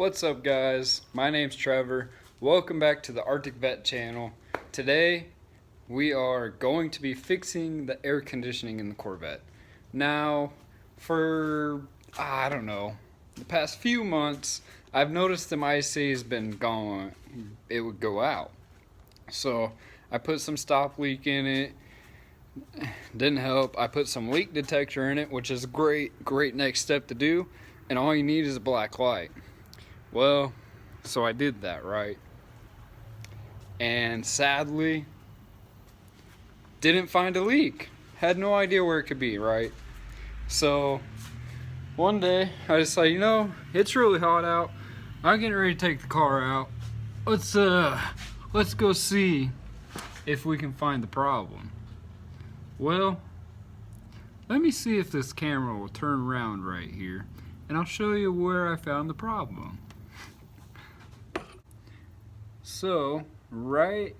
What's up, guys? My name's Trevor. Welcome back to the Arctic Vette channel. Today we are going to be fixing the air conditioning in the Corvette. Now, for I don't know, the past few months I've noticed that my AC has been gone. It would go out. So I put some stop leak in it. Didn't help. I put some leak detector in it, which is a great next step to do, and all you need is a black light. Well, so I did that, right? And sadly didn't find a leak. Had no idea where it could be, right? So one day I decided, it's really hot out. I'm getting ready to take the car out. Let's go see if we can find the problem. Well, let me see if this camera will turn around right here, and I'll show you where I found the problem. So, right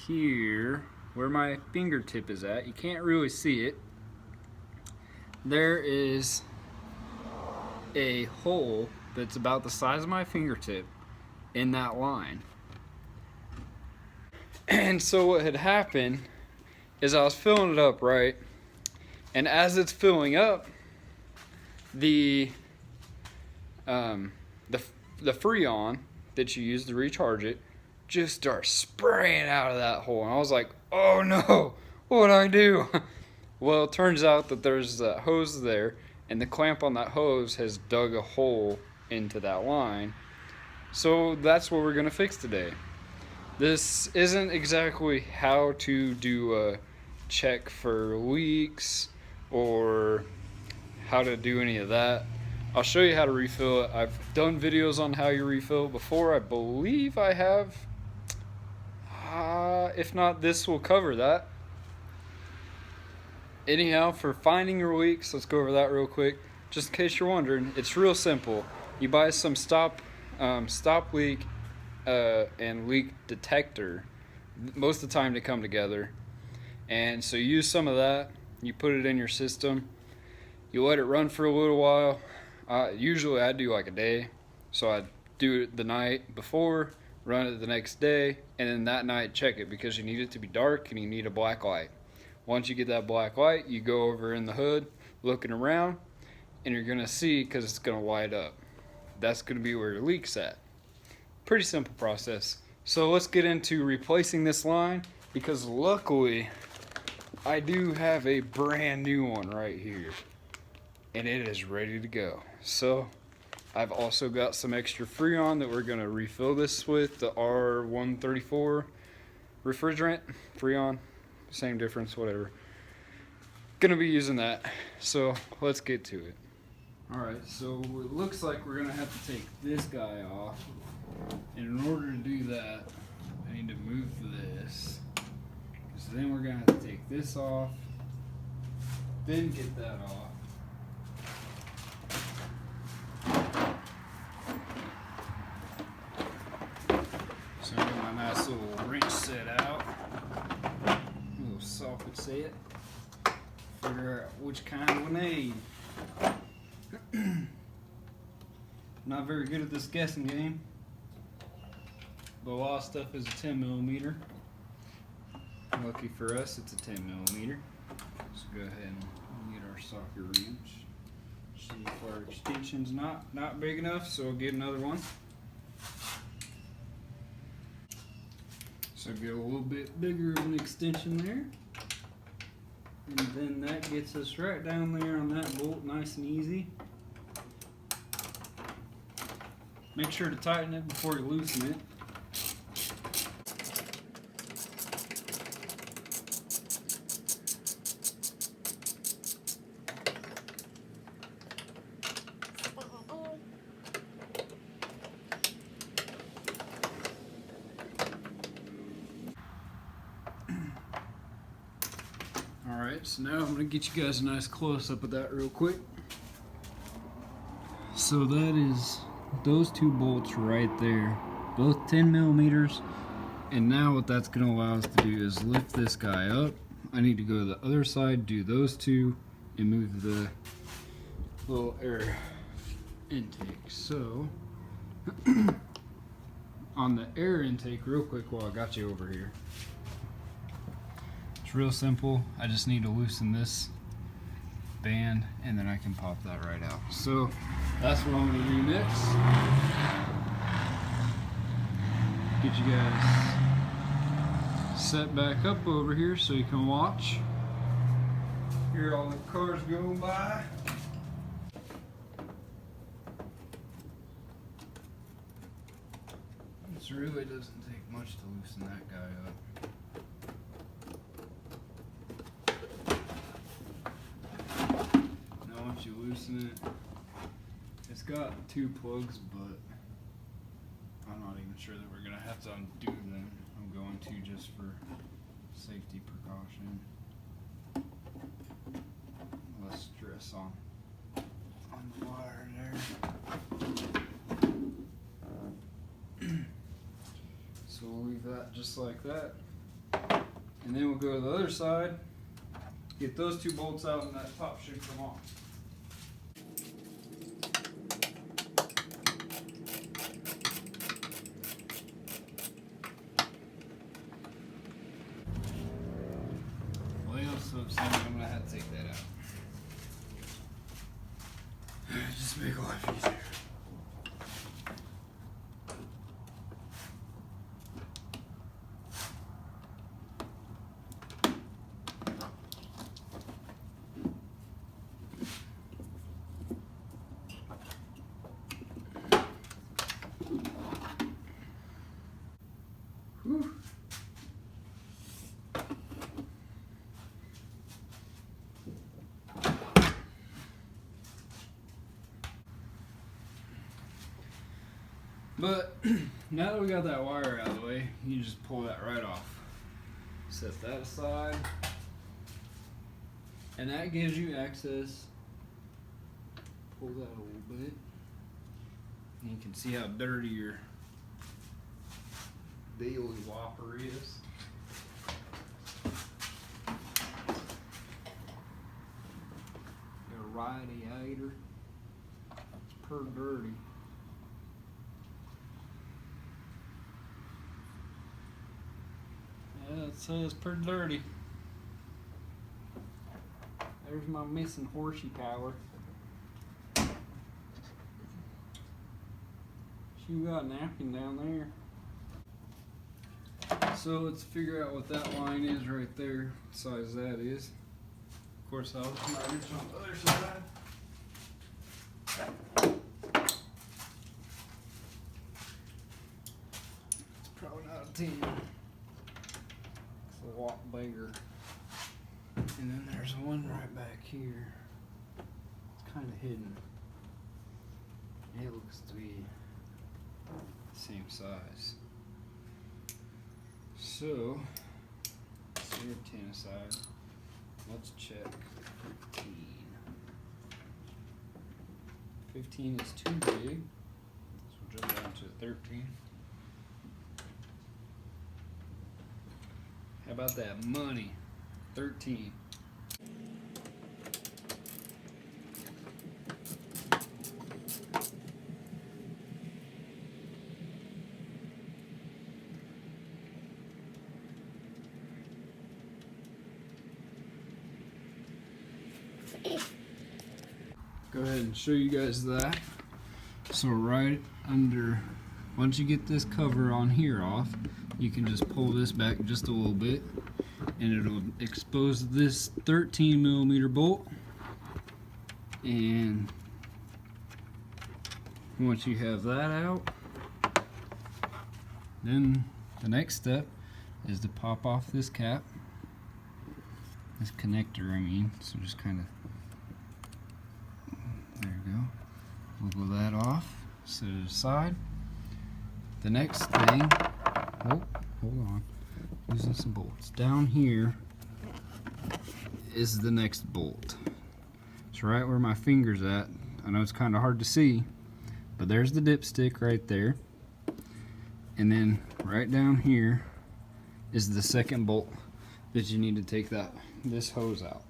here, where my fingertip is at, you can't really see it, there is a hole that's about the size of my fingertip in that line. And so what had happened is I was filling it up, right? And as it's filling up, the Freon that you use to recharge it just starts spraying out of that hole. And I was like, oh no, what'd I do? Well, it turns out that there's a hose there, and the clamp on that hose has dug a hole into that line. So that's what we're gonna fix today. This isn't exactly how to do a check for leaks or how to do any of that. I'll show you how to refill it. I've done videos on how you refill it before. I believe I have. If not, this will cover that. Anyhow, for finding your leaks, let's go over that real quick. Just in case you're wondering, it's real simple. You buy some stop leak and leak detector. Most of the time they come together. And so you use some of that. You put it in your system. You let it run for a little while. Usually I do like a day, so I do it the night before, run it the next day, and then that night check it, because you need it to be dark and you need a black light. Once you get that black light, you go over in the hood looking around, and you're gonna see, because it's gonna light up. That's gonna be where your leak's at. Pretty simple process. So let's get into replacing this line, because luckily I do have a brand new one right here, and it is ready to go. So I've also got some extra Freon that we're going to refill this with, the R134 refrigerant. Freon, same difference, whatever. Gonna be using that, so let's get to it. Alright, so it looks like we're going to have to take this guy off, and in order to do that I need to move this. So then we're going to have to take this off, then get that off. So I got my nice little wrench set out, a little socket set, figure out which kind we need. Not very good at this guessing game, but a lot of stuff is a 10mm. Lucky for us, it's a 10mm. Let's go ahead and get our socket wrench. See if our extension's not big enough, so we'll get another one. So get a little bit bigger of an extension there, and then that gets us right down there on that bolt, nice and easy. Make sure to tighten it before you loosen it. Alright, so now I'm going to get you guys a nice close-up of that real quick. So that is those two bolts right there, both 10mm, and now what that's going to allow us to do is lift this guy up. I need to go to the other side, do those two, and move the little air intake. So on the air intake, real quick while I got you over here, it's real simple. I just need to loosen this band and then I can pop that right out. So that's what I'm gonna do next. Get you guys set back up over here so you can watch. Hear all the cars going by. This really doesn't take much to loosen that guy up. Now once you loosen it, it's got 2 plugs, but I'm not even sure that we're gonna have to undo them. I'm going to just for safety precaution. Less stress on the wire there. So we'll leave that just like that. And then we'll go to the other side, get those 2 bolts out, and that top should come off. So I'm gonna have to take that out. Just make life easier. Whew. But now that we got that wire out of the way, you just pull that right off. Set that aside. And that gives you access. Pull that a little bit. And you can see how dirty your daily whopper is. Your radiator. It's pretty dirty. Yeah, it says pretty dirty. There's my missing horsey power. She got a napkin down there. So let's figure out what that line is right there, what size that is. Of course, I'll put my wrench on the other side. It's probably not a 10. It's a lot bigger. And then there's one right back here. It's kind of hidden. It looks to be the same size. So, set your 10 aside. Let's check 15. 15 is too big, so we'll jump down to 13. How about that money? 13. Go ahead and show you guys that. So right under, once you get this cover on here off, you can just pull this back just a little bit and it'll expose this 13mm bolt. And once you have that out, then the next step is to pop off this cap, this connector I mean, so just kind of, there you go, wiggle that off, set it aside. The next thing, oh, hold on, using some bolts. Down here is the next bolt. It's right where my finger's at. I know it's kind of hard to see, but there's the dipstick right there. And then right down here is the second bolt that you need to take this hose out.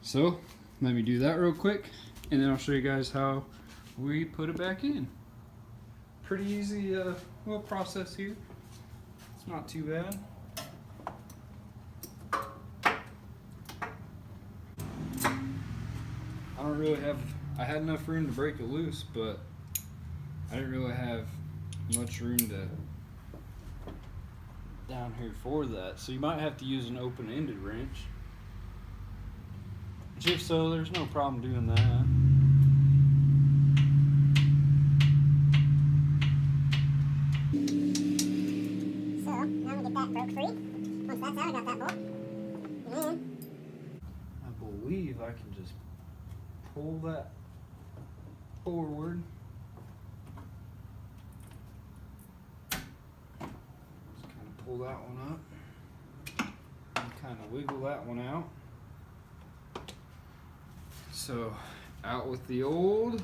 So let me do that real quick, and then I'll show you guys how we put it back in. Pretty easy little process here. It's not too bad. I had enough room to break it loose, but I didn't really have much room down here for that. So you might have to use an open-ended wrench. Which if so, there's no problem doing that. So, now we get that broke free. Once that's out, I got that bolt. And then I believe I can just pull that forward. Just kind of pull that one up and kind of wiggle that one out. So out with the old.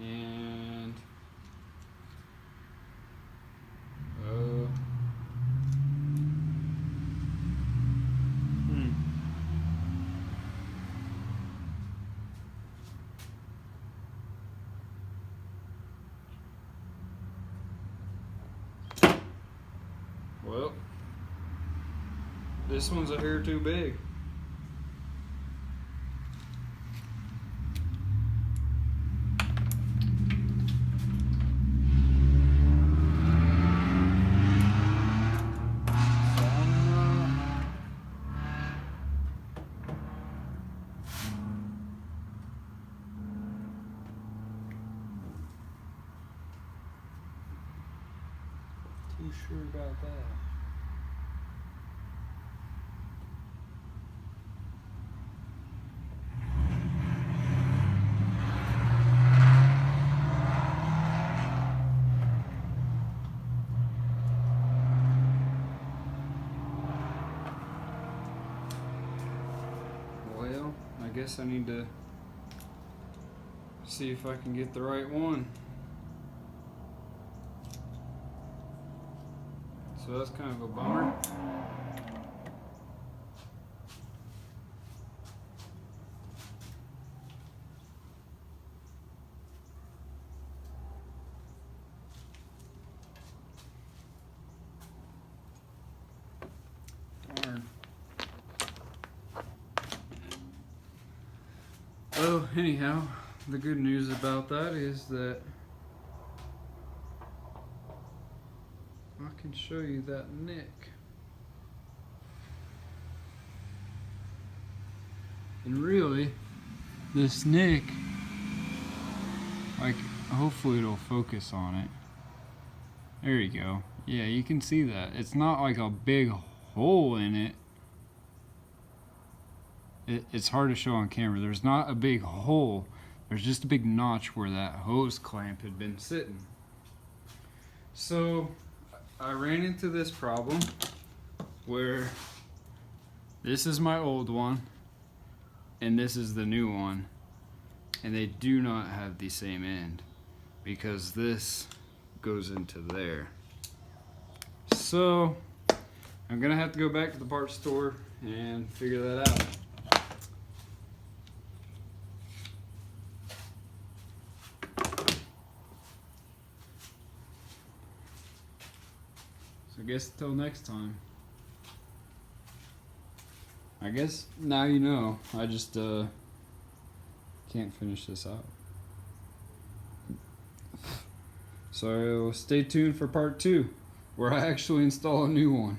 And well, this one's a hair too big. Too sure about that. Well, I guess I need to see if I can get the right one. So that's kind of a bummer. Darn. Oh, anyhow, the good news about that is that I can show you that nick. And really, this nick, like, hopefully it'll focus on it. There you go. Yeah, you can see that. It's not like a big hole in it. It's hard to show on camera. There's not a big hole. There's just a big notch where that hose clamp had been sitting. So I ran into this problem where this is my old one and this is the new one, and they do not have the same end because this goes into there. So I'm gonna have to go back to the parts store and figure that out. I guess until next time. I guess now you know. I just can't finish this out. So stay tuned for part 2, where I actually install a new one.